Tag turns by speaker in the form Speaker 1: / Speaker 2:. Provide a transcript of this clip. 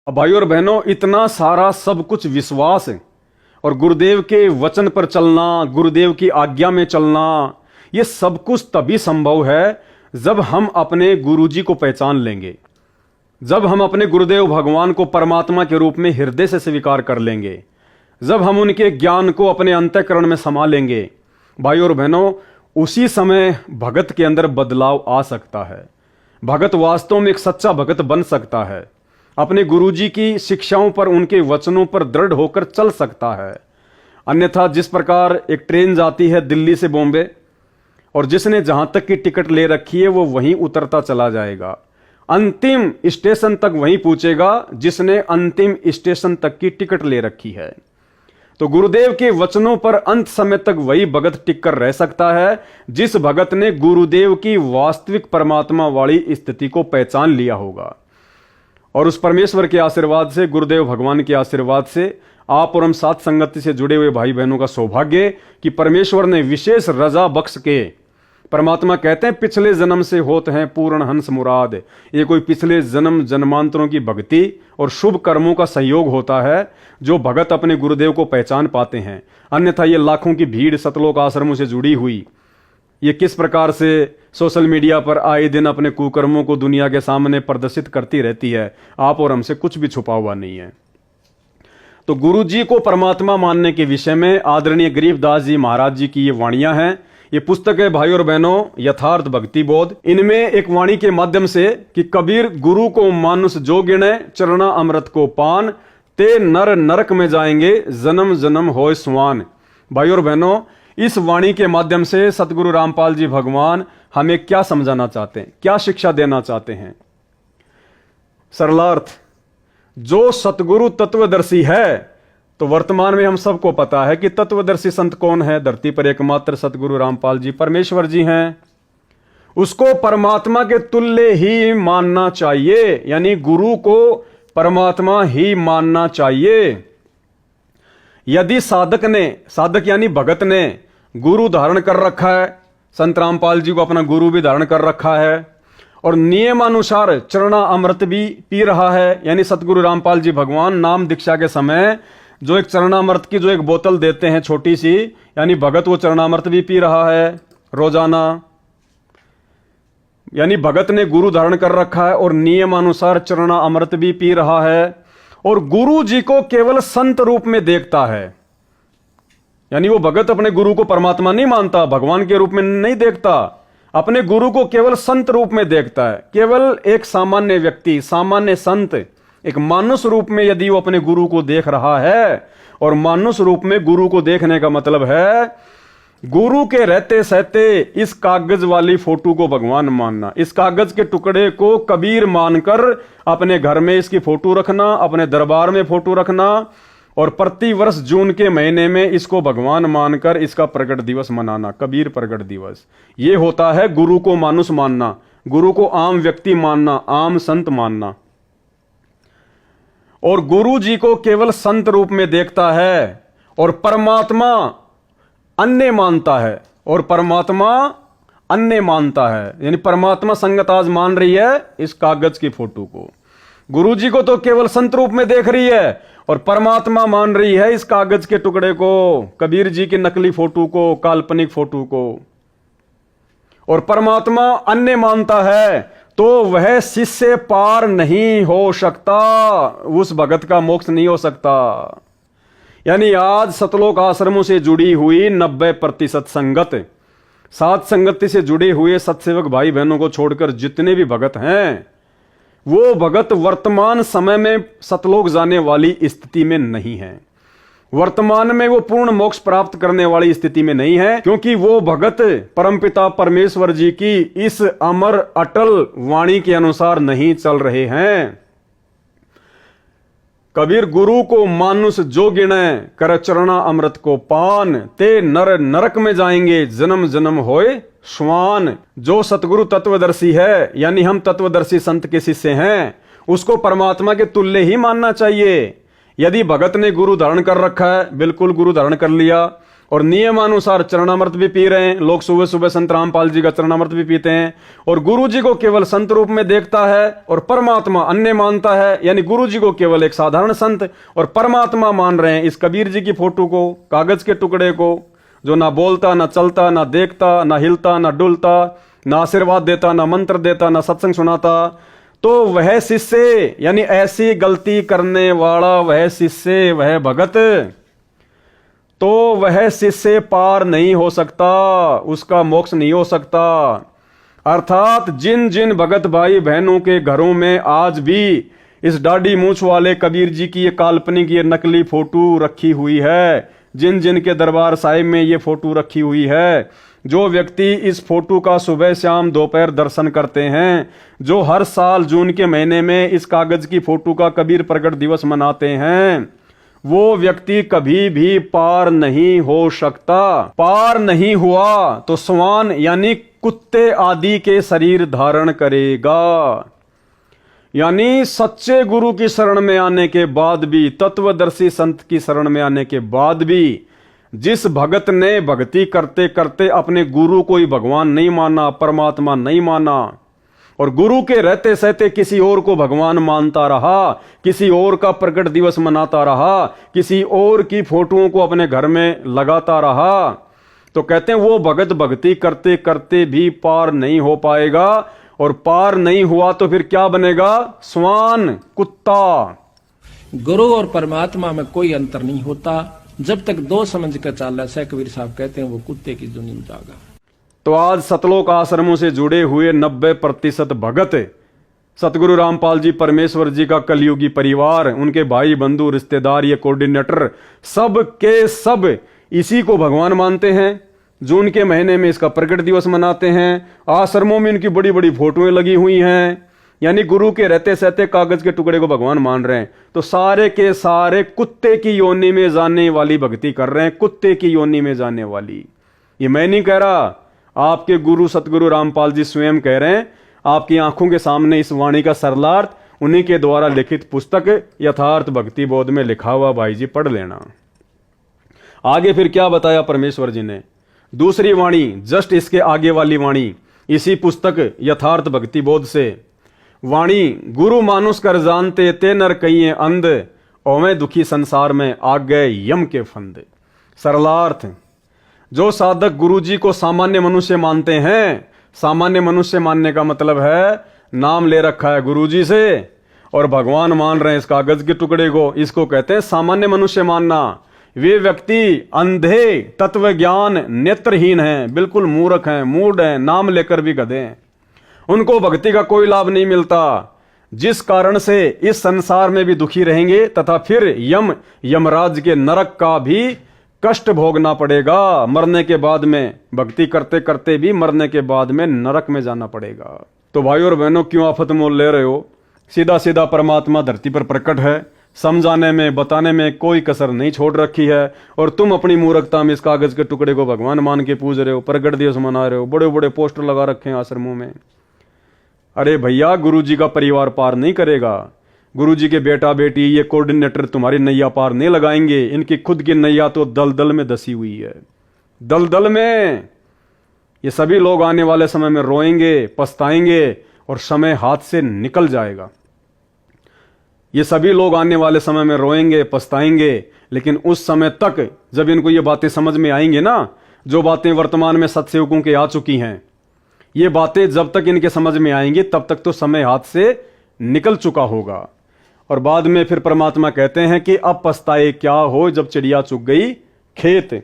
Speaker 1: अब भाइयों और बहनों, इतना सारा सब कुछ विश्वास है और गुरुदेव के वचन पर चलना, गुरुदेव की आज्ञा में चलना, ये सब कुछ तभी संभव है जब हम अपने गुरुजी को पहचान लेंगे, जब हम अपने गुरुदेव भगवान को परमात्मा के रूप में हृदय से स्वीकार कर लेंगे, जब हम उनके ज्ञान को अपने अंतःकरण में समा लेंगे। भाइयों और बहनों, उसी समय भगत के अंदर बदलाव आ सकता है। भगत वास्तव में एक सच्चा भगत बन सकता है, अपने गुरुजी की शिक्षाओं पर, उनके वचनों पर दृढ़ होकर चल सकता है। अन्यथा जिस प्रकार एक ट्रेन जाती है दिल्ली से बॉम्बे और जिसने जहां तक की टिकट ले रखी है वो वहीं उतरता चला जाएगा, अंतिम स्टेशन तक वहीं पहुंचेगा जिसने अंतिम स्टेशन तक की टिकट ले रखी है। तो गुरुदेव के वचनों पर अंत समय तक वही भगत टिक कर रह सकता है जिस भगत ने गुरुदेव की वास्तविक परमात्मा वाली स्थिति को पहचान लिया होगा। और उस परमेश्वर के आशीर्वाद से, गुरुदेव भगवान के आशीर्वाद से, आप और हम साथ संगति से जुड़े हुए भाई बहनों का सौभाग्य कि परमेश्वर ने विशेष रजा बख्श के, परमात्मा कहते हैं पिछले जन्म से होते हैं पूर्ण हंस मुराद, ये कोई पिछले जन्म जन्मांतरों की भक्ति और शुभ कर्मों का सहयोग होता है जो भगत अपने गुरुदेव को पहचान पाते हैं। अन्यथा ये लाखों की भीड़ सतलोक आश्रमों से जुड़ी हुई, ये किस प्रकार से सोशल मीडिया पर आए दिन अपने कुकर्मों को दुनिया के सामने प्रदर्शित करती रहती है, आप और हमसे कुछ भी छुपा हुआ नहीं है। तो गुरु जी को परमात्मा मानने के विषय में आदरणीय गरीबदास जी महाराज जी की ये वाणियां हैं। ये पुस्तक है भाई और बहनों यथार्थ भक्ति बोध। इनमें एक वाणी के माध्यम से कि कबीर गुरु को मानुष जो गिने, चरणा अमृत को पान, ते नर नरक में जाएंगे, जन्म जन्म होय स्वान। भाई और बहनों, इस वाणी के माध्यम से सतगुरु रामपाल जी भगवान हमें क्या समझाना चाहते हैं, क्या शिक्षा देना चाहते हैं? सरलार्थ, जो सतगुरु तत्वदर्शी है, तो वर्तमान में हम सबको पता है कि तत्वदर्शी संत कौन है? धरती पर एकमात्र सतगुरु रामपाल जी परमेश्वर जी हैं। उसको परमात्मा के तुल्य ही मानना चाहिए, यानी गुरु को परमात्मा ही मानना चाहिए। यदि साधक ने, साधक यानी भगत ने गुरु धारण कर रखा है, संत रामपाल जी को अपना गुरु भी धारण कर रखा है और नियमानुसार चरणा अमृत भी पी रहा है, यानी सतगुरु रामपाल जी भगवान नाम दीक्षा के समय जो एक चरणामृत की जो एक बोतल देते हैं छोटी सी, यानी भगत वो चरणामृत भी पी रहा है रोजाना, यानी भगत ने गुरु धारण कर रखा है और नियमानुसार चरणा अमृत भी पी रहा है और गुरु जी को केवल संत रूप में देखता है। यानी वो भगत अपने गुरु को परमात्मा नहीं मानता, भगवान के रूप में नहीं देखता, अपने गुरु को केवल संत रूप में देखता है। केवल एक सामान्य व्यक्ति, सामान्य संत, एक मानुष रूप में यदि वो अपने गुरु को देख रहा है, और मानुष रूप में गुरु को देखने का मतलब है गुरु के रहते सहते इस कागज वाली फोटो को भगवान मानना, इस कागज के टुकड़े को कबीर मानकर अपने घर में इसकी फोटो रखना, अपने दरबार में फोटो रखना और प्रति वर्ष जून के महीने में इसको भगवान मानकर इसका प्रकट दिवस मनाना, कबीर प्रकट दिवस। ये होता है गुरु को मानुष मानना, गुरु को आम व्यक्ति मानना, आम संत मानना। और गुरु जी को केवल संत रूप में देखता है और परमात्मा अन्य मानता है, और परमात्मा अन्य मानता है, यानी परमात्मा संगत आज मान रही है इस कागज की फोटो को, गुरु जी को तो केवल संत रूप में देख रही है और परमात्मा मान रही है इस कागज के टुकड़े को, कबीर जी की नकली फोटो को, काल्पनिक फोटो को। और परमात्मा अन्य मानता है तो वह शिष्य पार नहीं हो सकता, उस भगत का मोक्ष नहीं हो सकता। यानी आज सतलोक आश्रमों से जुड़ी हुई 90% संगत, साथ संगति से जुड़े हुए सत्सेवक भाई बहनों को छोड़कर जितने भी भगत हैं, वो भगत वर्तमान समय में सतलोक जाने वाली स्थिति में नहीं है। वर्तमान में वो पूर्ण मोक्ष प्राप्त करने वाली स्थिति में नहीं है, क्योंकि वो भगत परमपिता परमेश्वर जी की इस अमर अटल वाणी के अनुसार नहीं चल रहे हैं। कबीर गुरु को मानुष जो गिने, कर चरणा अमृत को पान, ते नर नरक में जाएंगे, जन्म जन्म होए स्वान। जो सतगुरु तत्वदर्शी है, यानी हम तत्वदर्शी संत के शिष्य हैं, उसको परमात्मा के तुल्य ही मानना चाहिए। यदि भगत ने गुरु धारण कर रखा है, बिल्कुल गुरु धारण कर लिया, और नियमानुसार चरणामृत भी पी रहे हैं। लोग सुबह सुबह संत रामपाल जी का चरणामृत भी पीते हैं और गुरु जी को केवल संत रूप में देखता है और परमात्मा अन्य मानता है, यानी गुरु जी को केवल एक साधारण संत और परमात्मा मान रहे हैं इस कबीर जी की फोटो को, कागज के टुकड़े को, जो ना बोलता, ना चलता, ना देखता, ना हिलता, ना डुलता, ना आशीर्वाद देता, ना मंत्र देता, ना सत्संग सुनाता। तो वह शिष्य, यानी ऐसी गलती करने वाला वह शिष्य, वह भगत, तो वह शिष्य पार नहीं हो सकता, उसका मोक्ष नहीं हो सकता। अर्थात जिन जिन भगत भाई बहनों के घरों में आज भी इस दाढ़ी मूछ वाले कबीर जी की ये काल्पनिक, ये नकली फोटो रखी हुई है, जिन जिन के दरबार साहिब में ये फोटो रखी हुई है, जो व्यक्ति इस फोटो का सुबह शाम दोपहर दर्शन करते हैं, जो हर साल जून के महीने में इस कागज की फोटो का कबीर प्रकट दिवस मनाते हैं, वो व्यक्ति कभी भी पार नहीं हो सकता। पार नहीं हुआ तो श्वान यानी कुत्ते आदि के शरीर धारण करेगा। यानी सच्चे गुरु की शरण में आने के बाद भी, तत्वदर्शी संत की शरण में आने के बाद भी, जिस भगत ने भक्ति करते करते अपने गुरु को ही भगवान नहीं माना, परमात्मा नहीं माना, और गुरु के रहते सहते किसी और को भगवान मानता रहा, किसी और का प्रकट दिवस मनाता रहा, किसी और की फोटोओं को अपने घर में लगाता रहा, तो कहते हैं वो भगत भक्ति करते करते भी पार नहीं हो पाएगा। और पार नहीं हुआ तो फिर क्या बनेगा? श्वान, कुत्ता।
Speaker 2: गुरु और परमात्मा में कोई अंतर नहीं होता। जब तक दो समझ कर चाल रहा है, कबीर साहब कहते हैं, वो कुत्ते की दुनिया में जागा।
Speaker 1: तो आज सतलोक आश्रमों से जुड़े हुए 90% भगत, सतगुरु रामपाल जी परमेश्वर जी का कलयुगी परिवार, उनके भाई बंधु रिश्तेदार, ये कोऑर्डिनेटर, सब के सब इसी को भगवान मानते हैं। जून के महीने में इसका प्रकट दिवस मनाते हैं। आश्रमों में इनकी बड़ी बड़ी फोटोएं लगी हुई हैं, यानी गुरु के रहते सहते कागज के टुकड़े को भगवान मान रहे हैं। तो सारे के सारे कुत्ते की योनि में जाने वाली भक्ति कर रहे हैं, कुत्ते की योनि में जाने वाली। ये मैं नहीं कह रहा, आपके गुरु सतगुरु रामपाल जी स्वयं कह रहे हैं। आपकी आंखों के सामने इस वाणी का सरलार्थ उन्हीं के द्वारा लिखित पुस्तक यथार्थ भक्ति बोध में लिखा हुआ, भाई जी पढ़ लेना। आगे फिर क्या बताया परमेश्वर जी ने? दूसरी वाणी, जस्ट इसके आगे वाली वाणी, इसी पुस्तक यथार्थ भक्ति बोध से, वाणी, गुरु मानुष कर जानते ते नर कहिए अंध, ओवे दुखी संसार में आ गए यम के फंद। सरलार्थ, जो साधक गुरु जी को सामान्य मनुष्य मानते हैं, सामान्य मनुष्य मानने का मतलब है नाम ले रखा है गुरु जी से और भगवान मान रहे हैं इस कागज के टुकड़े को, इसको कहते हैं सामान्य मनुष्य मानना। वे व्यक्ति अंधे, तत्व ज्ञान नेत्रहीन हैं, बिल्कुल मूर्ख हैं, मूढ़ हैं, नाम लेकर भी गधे हैं। उनको भक्ति का कोई लाभ नहीं मिलता, जिस कारण से इस संसार में भी दुखी रहेंगे तथा फिर यमराज के नरक का भी कष्ट भोगना पड़ेगा। मरने के बाद में, भक्ति करते करते भी मरने के बाद में नरक में जाना पड़ेगा। तो भाइयों और बहनों, क्यों आफत मोल ले रहे हो? सीधा सीधा परमात्मा धरती पर प्रकट है, समझाने में बताने में कोई कसर नहीं छोड़ रखी है, और तुम अपनी मूर्खता में इस कागज के टुकड़े को भगवान मान के पूज रहे हो, प्रकट दिवस मना रहे हो, बड़े बड़े पोस्टर लगा रखे हैं आश्रमों में। अरे भैया, गुरु जी का परिवार पार नहीं करेगा। गुरु जी के बेटा बेटी, ये कोऑर्डिनेटर तुम्हारी नैया पार नहीं लगाएंगे। इनकी खुद की नैया तो दलदल में धसी हुई है, दलदल में। ये सभी लोग आने वाले समय में रोएंगे, पछताएंगे और समय हाथ से निकल जाएगा। ये सभी लोग आने वाले समय में रोएंगे, पछताएंगे, लेकिन उस समय तक जब इनको ये बातें समझ में आएंगे ना, जो बातें वर्तमान में सत्सेवकों के आ चुकी हैं, ये बातें जब तक इनके समझ में आएंगी तब तक तो समय हाथ से निकल चुका होगा। और बाद में फिर परमात्मा कहते हैं कि अब पछताए क्या हो जब चिड़िया चुग गई खेत।